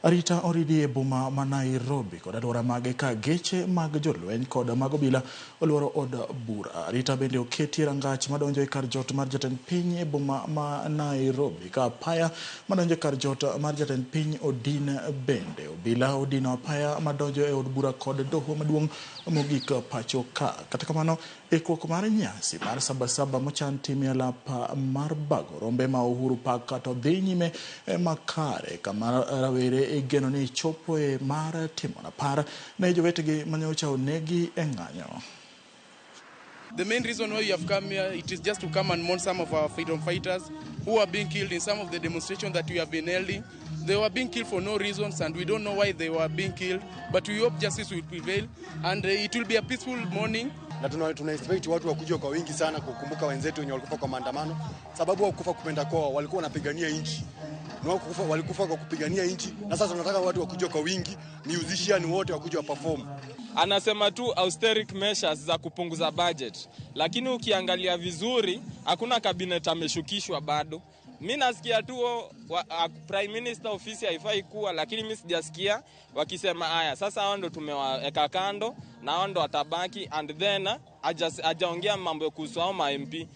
Arita oridie boma ma Nairobi kod alwora mage ka geche mag jolweny kod mag obila olworo od bura. Arita bende oketie rangach madonjo e kar jot mar jatend piny e boma ma Nairobi ka apaya madonjo e kar jot mar jatend piny odin bende. Obila odino apaya madonjo e od bura kod doho maduong' mogik pacho ka. Kata kamano, ikruok mar nyasi mar Sabasaba mochan time alap mar bago rombe ma Uhuru Park kata dhi nyime makare kama rawere geno ni chopo e mar timo napar ne jowetegi manyocha onegi e ng'anyo. The main reason why we have come here, it is just to come and mourn some of our freedom fighters who are being killed in some of the demonstrations that we have been holding. They were being killed for no reasons and we don't know why they were being killed, but we hope justice will prevail and it will be a peaceful morning. Na tuna expect watu wakuja kwa wingi sana kukumbuka wenzetu wenye walikufa kwa maandamano, sababu hawakufa kupenda kwao, walikuwa wanapigania nchi. Walikufa kwa kupigania nchi, na sasa tunataka watu wakuja kwa wingi, musician wote wakuja perform. Anasema tu austerity measures za kupunguza budget, lakini ukiangalia vizuri hakuna cabinet ameshukishwa bado. Mimi nasikia tu prime minister ofisi haifai kuwa, lakini mimi sijasikia wakisema haya. Sasa hao ndo tumeweka kando na hao ndo watabaki, and then hajaongea mambo kuhusu hao ma MP.